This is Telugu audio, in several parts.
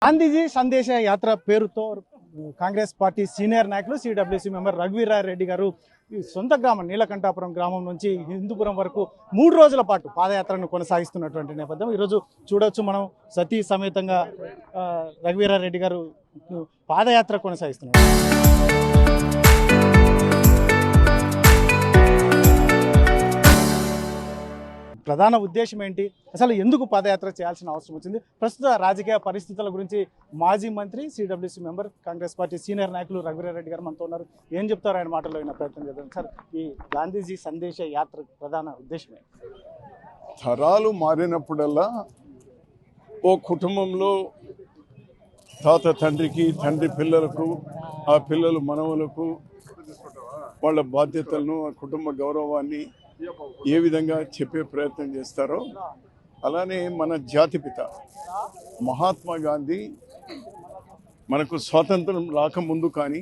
గాంధీజీ సందేశ యాత్ర పేరుతో కాంగ్రెస్ పార్టీ సీనియర్ నాయకులు సిడబ్ల్యూసీ మెంబర్ రఘువీరారెడ్డి గారు సొంత గ్రామం నీలకంఠాపురం గ్రామం నుంచి హిందూపురం వరకు 3 రోజుల పాటు పాదయాత్రను కొనసాగిస్తున్నటువంటి నేపథ్యం ఈరోజు చూడవచ్చు మనం సతీ సమేతంగా రఘువీరారెడ్డి గారు పాదయాత్ర కొనసాగిస్తున్నారు. ప్రధాన ఉద్దేశం ఏంటి, అసలు ఎందుకు పాదయాత్ర చేయాల్సిన అవసరం వచ్చింది, ప్రస్తుత రాజకీయ పరిస్థితుల గురించి మాజీ మంత్రి CWC member Congress party senior నాయకులు రఘువీరారెడ్డి గారు మనతో ఉన్నారు. ఏం చెప్తారు ఆయన మాటల్లో వినే ప్రయత్నం చేద్దాం. సార్, ఈ గాంధీజీ సందేశ యాత్ర ప్రధాన ఉద్దేశం ఏంటి? తరాలు మారినప్పుడల్లా ఓ కుటుంబంలో తాత తండ్రికి, తండ్రి పిల్లలకు, ఆ పిల్లలు మనవలకు వాళ్ళ బాధ్యతలను, ఆ కుటుంబ గౌరవాన్ని ఏ విధంగా చెప్పే ప్రయత్నం చేస్తారో అలానే మన జాతిపిత మహాత్మా గాంధీ మనకు స్వాతంత్రం రాకముందు కానీ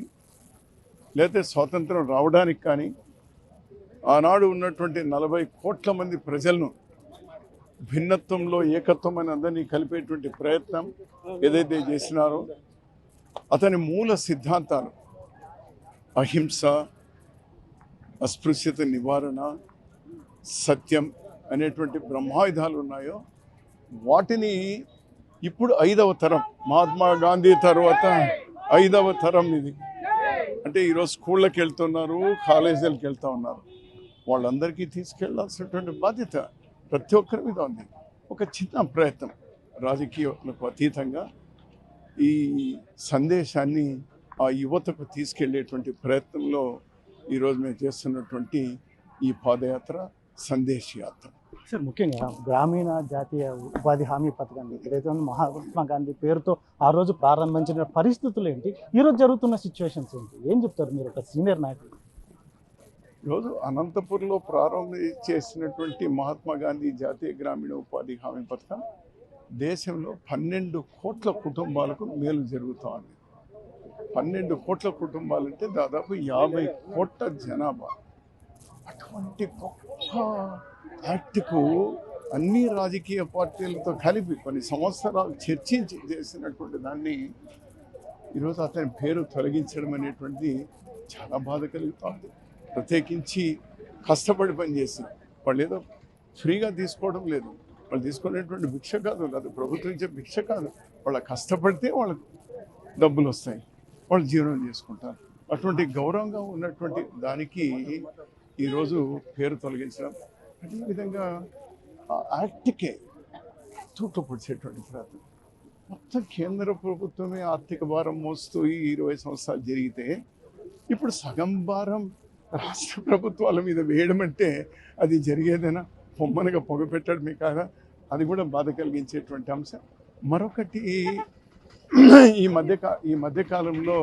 లేదా స్వాతంత్రం రావడానికి కానీ ఆనాడు ఉన్నటువంటి 40 కోట్ల మంది ప్రజలను భిన్నత్వంలో ఏకత్వం అని అందరినీ కలిపేటువంటి ప్రయత్నం ఏదైతే చేసినారో అతని మూల సిద్ధాంతాలు అహింస, అస్పృశ్యత నివారణ, సత్యం అనేటువంటి బ్రహ్మాయుధాలు ఉన్నాయో వాటిని ఇప్పుడు 5వ తరం మహాత్మా గాంధీ తర్వాత 5వ తరం ఇది. అంటే ఈరోజు స్కూళ్ళకి వెళ్తున్నారు, కాలేజీలకు వెళ్తూ ఉన్నారు. వాళ్ళందరికీ తీసుకెళ్లాల్సినటువంటి బాధ్యత ప్రతి ఒక్కరి మీద ఉంది. ఒక చిన్న ప్రయత్నం రాజకీయాలకు అతీతంగా ఈ సందేశాన్ని ఆ యువతకు తీసుకెళ్లేటువంటి ప్రయత్నంలో ఈరోజు మేము చేస్తున్నటువంటి ఈ పాదయాత్ర సందేశ యాత్ర. సార్, ముఖ్యంగా గ్రామీణ జాతీయ ఉపాధి హామీ పథకం ఏదైతే మహాత్మా గాంధీ పేరుతో ఆ రోజు ప్రారంభించిన పరిస్థితులు ఏంటి, ఈరోజు జరుగుతున్న సిచ్యువేషన్స్ ఏంటి, ఏం చెప్తారు మీరు ఒక సీనియర్ నాయకులు? ఈరోజు అనంతపూర్లో ప్రారంభం చేసినటువంటి మహాత్మా గాంధీ జాతీయ గ్రామీణ ఉపాధి హామీ పథకం దేశంలో 12 కోట్ల కుటుంబాలకు మేలు జరుగుతూ ఉంది. 12 కోట్ల కుటుంబాలంటే దాదాపు 50 కోట్ల జనాభా. అటువంటి గొప్ప యాక్ట్కు అన్ని రాజకీయ పార్టీలతో కలిపి కొన్ని సంవత్సరాలు చర్చించి చేసినటువంటి దాన్ని ఈరోజు అతని పేరు తొలగించడం అనేటువంటిది చాలా బాధ కలుగుతుంది. ప్రత్యేకించి కష్టపడి పనిచేసి వాళ్ళు ఏదో ఫ్రీగా తీసుకోవడం లేదు, వాళ్ళు తీసుకునేటువంటి భిక్ష కాదు, అది ప్రభుత్వం ఇచ్చే భిక్ష కాదు. వాళ్ళ కష్టపడితే వాళ్ళకు డబ్బులు వస్తాయి, వాళ్ళు జీవనం చేసుకుంటారు. అటువంటి గౌరవంగా ఉన్నటువంటి దానికి ఈరోజు పేరు తొలగించడం, అదేవిధంగా ఆ యాక్ట్కే తూట్లు పొడిచేటువంటి ప్రయత్నం. మొత్తం కేంద్ర ప్రభుత్వమే ఆర్థిక భారం మోస్తూ ఈ 20 సంవత్సరాలు జరిగితే ఇప్పుడు సగం భారం రాష్ట్ర ప్రభుత్వాల మీద వేయడం అంటే అది జరిగేదైనా పొమ్మనగా పొగ పెట్టడమే కాదా, అది కూడా బాధ కలిగించేటువంటి అంశం. మరొకటి ఈ మధ్యకాలంలో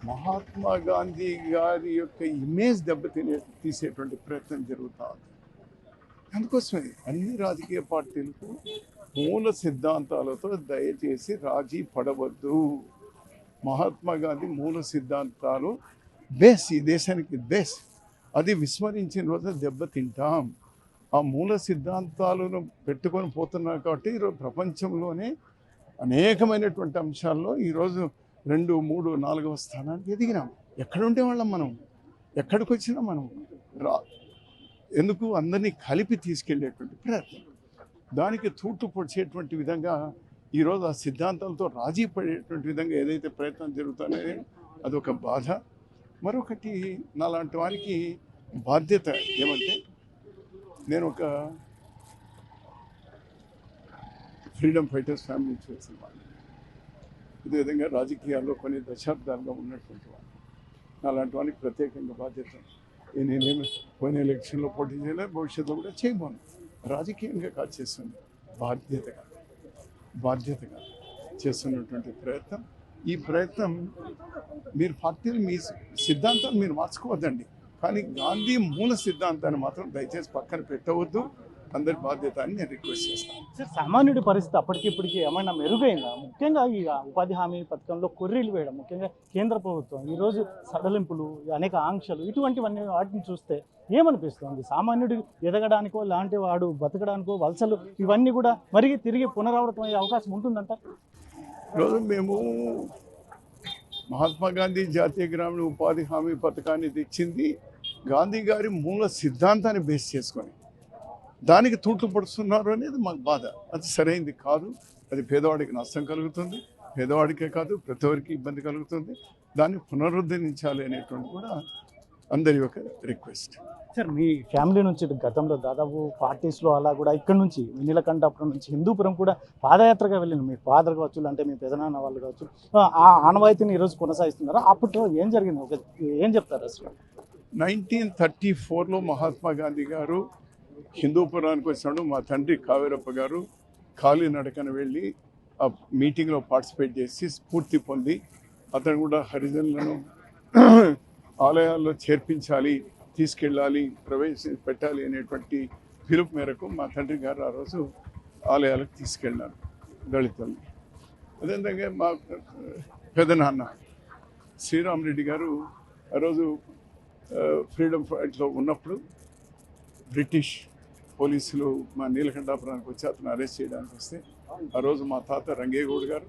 మహాత్మా గాంధీ గారి యొక్క ఇమేజ్ తీసేటువంటి ప్రయత్నం జరుగుతూ ఉంది. అందుకోసమే అన్ని రాజకీయ పార్టీలకు మూల సిద్ధాంతాలతో దయచేసి రాజీ పడవద్దు. మహాత్మా గాంధీ మూల సిద్ధాంతాలు బేస్, ఈ దేశానికి బేస్. అది విస్మరించిన రోజు దెబ్బతింటాం. ఆ మూల సిద్ధాంతాలను పెట్టుకొని పోతున్నారు కాబట్టి ఈరోజు ప్రపంచంలోనే అనేకమైనటువంటి అంశాల్లో ఈరోజు 2, 3, 4వ స్థానానికి ఎదిగినాం. ఎక్కడుండే వాళ్ళం మనం, ఎక్కడికి వచ్చినా మనం ఎందుకు అందరినీ కలిపి తీసుకెళ్లేటువంటి ప్రయత్నం, దానికి తూట్లు పొడిచేటువంటి విధంగా ఈరోజు ఆ సిద్ధాంతాలతో రాజీ పడేటువంటి విధంగా ఏదైతే ప్రయత్నం జరుగుతుందో అదొక బాధ. మరొకటి నాలాంటి వారికి బాధ్యత ఏమంటే, నేను ఒక ఫ్రీడమ్ ఫైటర్స్ ఫ్యామిలీ నుంచి వచ్చిన వాడిని, అదేవిధంగా రాజకీయాల్లో కొన్ని దశాబ్దాలుగా ఉన్నటువంటి వాడు. అలాంటి వానికి ప్రత్యేకంగా బాధ్యత. నేనేమి పోయిన ఎలక్షన్లో పోటీ చేయలేదు, భవిష్యత్తులో కూడా చేయబోను. రాజకీయంగా కాదు చేస్తుంది, బాధ్యతగా చేస్తున్నటువంటి ప్రయత్నం. ఈ ప్రయత్నం మీరు పార్టీలు మీ సిద్ధాంతాలు మీరు మార్చుకోవద్దండి, కానీ గాంధీ మూల సిద్ధాంతాన్ని మాత్రం దయచేసి పక్కన పెట్టవద్దు. అందరి బాధ్యత అని నేను రిక్వెస్ట్ చేస్తాను. సార్, సామాన్యుడి పరిస్థితి అప్పటికిప్పటికి ఏమైనా మెరుగైందా? ముఖ్యంగా ఈ ఉపాధి హామీ పథకంలో కొర్రీలు వేయడం, ముఖ్యంగా కేంద్ర ప్రభుత్వం ఈరోజు సడలింపులు, అనేక ఆంక్షలు, ఇటువంటివన్నీ వాటిని చూస్తే ఏమనిపిస్తుంది? సామాన్యుడు ఎదగడానికో, లాంటి వాడు బతకడానికో వలసలు ఇవన్నీ కూడా మరిగి తిరిగి పునరావృతం అయ్యే అవకాశం ఉంటుందంట. ఈరోజు మేము మహాత్మా గాంధీ జాతీయ గ్రామీణ ఉపాధి హామీ పథకాన్ని తెచ్చింది గాంధీ గారి మూల సిద్ధాంతాన్ని బేస్ చేసుకొని, దానికి తూట్లు పడుతున్నారు అనేది మాకు బాధ. అది సరైనది కాదు. అది పేదవాడికి నష్టం కలుగుతుంది, పేదవాడికే కాదు ప్రతి ఒక్కరికి ఇబ్బంది కలుగుతుంది. దాన్ని పునరుద్ధరించాలి అనేటువంటి కూడా అందరి యొక్క రిక్వెస్ట్. సార్, మీ ఫ్యామిలీ నుంచి గతంలో దాదాపు పార్టీస్లో అలా కూడా ఇక్కడ నుంచి నీలకంఠాపురం నుంచి హిందూపురం కూడా పాదయాత్రగా వెళ్ళిన మీ ఫాదర్ కావచ్చు, అంటే మీ పెదనాన్న వాళ్ళు కావచ్చు, ఆ ఆనవాయితీని ఈరోజు కొనసాగిస్తున్నారు. అప్పట్లో ఏం జరిగింది, ఏం చెప్తారు అసలు? 1934లో మహాత్మా గాంధీ గారు హిందూపురానికి వచ్చినప్పుడు మా తండ్రి కావేరప్ప గారు కాలినడకన వెళ్ళి ఆ మీటింగ్లో పార్టిసిపేట్ చేసి స్ఫూర్తి పొంది అతను కూడా హరిజనులను ఆలయాల్లో చేర్పించాలి, తీసుకెళ్ళాలి, పెట్టాలి అనేటువంటి పిలుపు మేరకు మా తండ్రి గారు ఆ రోజు ఆలయాలకు తీసుకెళ్ళారు దళితుల్ని. అదేవిధంగా మా పెదనాన్న శ్రీరామరెడ్డి గారు ఆ రోజు ఫ్రీడమ్ ఫైట్లో ఉన్నప్పుడు బ్రిటిష్ పోలీసులు మా నీలకంఠాపురానికి వచ్చి అతను అరెస్ట్ చేయడానికి వస్తే ఆ రోజు మా తాత రంగేగౌడ్ గారు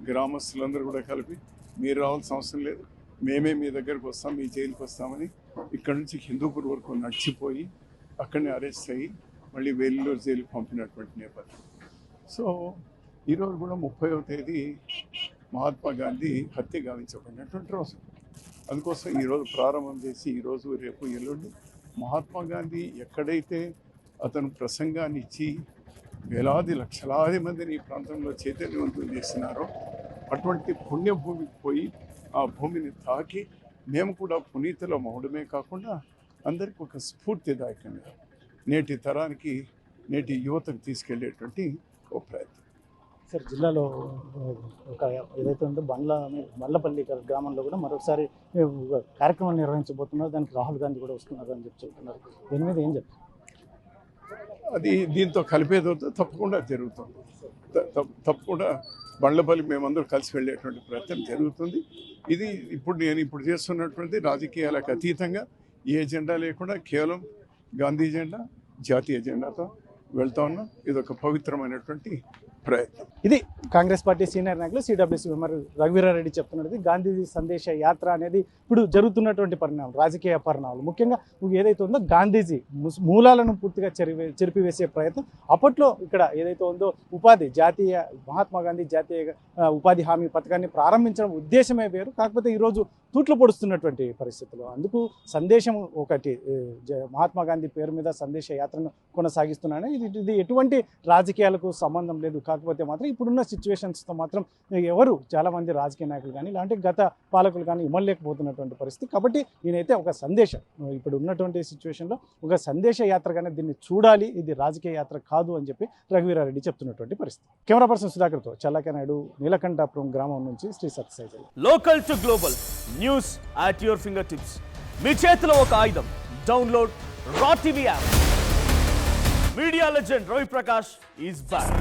గ్రామస్తులందరూ కూడా కలిపి, మీరు రావాల్సిన అవసరం లేదు, మేమే మీ దగ్గరకు వస్తాం, మీ జైలుకి వస్తామని ఇక్కడ నుంచి హిందూపూర్ వరకు నడిచిపోయి అక్కడనే అరెస్ట్ అయ్యి మళ్ళీ వేలూరు జైలుకి పంపినటువంటి నేపథ్యం. సో ఈరోజు కూడా 30వ తేదీ మహాత్మా గాంధీ హత్య గావించబడినటువంటి రోజు. అందుకోసం ఈరోజు ప్రారంభం చేసి ఈరోజు రేపు ఎల్లుండి మహాత్మా గాంధీ ఎక్కడైతే అతను ప్రసంగాన్ని ఇచ్చి వేలాది లక్షలాది మందిని ఈ ప్రాంతంలో చైతన్యవంతులు చేసినారో అటువంటి పుణ్యభూమికి పోయి ఆ భూమిని తాకి మేము కూడా పునీతులం అవడమే కాకుండా అందరికీ ఒక స్ఫూర్తిదాయకంగా నేటి తరానికి, నేటి యువతకు తీసుకెళ్లేటువంటి ఒక ప్రయత్నం. సార్, జిల్లాలో ఒక ఏదైతే ఉందో బండ్లపల్లి గ్రామంలో కూడా మరొకసారి కార్యక్రమం నిర్వహించబోతున్నారు. దానికి రాహుల్ గాంధీ కూడా వస్తున్నారు అని చెప్తున్నారు. దీని మీద ఏం చెప్తారు? అది దీంతో కలిపేదవుతో తప్పకుండా జరుగుతుంది. తప్పకుండా బండ్లపల్లి మేమందరూ కలిసి వెళ్ళేటువంటి ప్రయత్నం జరుగుతుంది. ఇది ఇప్పుడు చేస్తున్నటువంటి రాజకీయాలకు అతీతంగా ఏ ఎజెండా లేకుండా కేవలం గాంధీ జెండా, జాతీయ జెండాతో వెళ్తా ఉన్నాం. ఇది ఒక పవిత్రమైనటువంటి ప్రయత్నం. ఇది కాంగ్రెస్ పార్టీ సీనియర్ నాయకులు సిడబ్ల్యూసీ మెంబర్ రఘువీరారెడ్డి చెప్తున్నది. గాంధీజీ సందేశ యాత్ర అనేది ఇప్పుడు జరుగుతున్నటువంటి పరిణామం, రాజకీయ పరిణామాలు. ముఖ్యంగా ఏదైతే ఉందో గాంధీజీ మూలాలను పూర్తిగా చెరిపివేసే ప్రయత్నం. అప్పట్లో ఇక్కడ ఏదైతే ఉందో మహాత్మా గాంధీ జాతీయ ఉపాధి హామీ పథకాన్ని ప్రారంభించడం ఉద్దేశమే వేరు. కాకపోతే ఈరోజు తూట్లు పొడుస్తున్నటువంటి పరిస్థితులు. అందుకు సందేశం ఒకటి, మహాత్మా గాంధీ పేరు మీద సందేశ యాత్రను కొనసాగిస్తున్నాను. ఇది ఎటువంటి రాజకీయాలకు సంబంధం లేదు. కాకపోతే మాత్రం ఇప్పుడున్న సిచ్యువేషన్స్తో మాత్రం చాలామంది రాజకీయ నాయకులు కానీ ఇలాంటి గత పాలకులు కానీ ఇమ్మలేకపోతున్నటువంటి పరిస్థితి. కాబట్టి నేనైతే ఒక సందేశం, ఇప్పుడు ఉన్నటువంటి సిచ్యువేషన్లో ఒక సందేశ యాత్రగానే దీన్ని చూడాలి, ఇది రాజకీయ యాత్ర కాదు అని చెప్పి రఘువీరారెడ్డి చెప్తున్నటువంటి పరిస్థితి. కెమెరా పర్సన్ సుధాకర్తో చల్లక నాయుడు, నీలకంఠాపురం గ్రామం నుంచి Sri Sathya Sai. Local to global news at your fingertips. మీ చేతిలో ఒక ఆయుధం. Download Raa TV app. Media legend Ravi Prakash is back.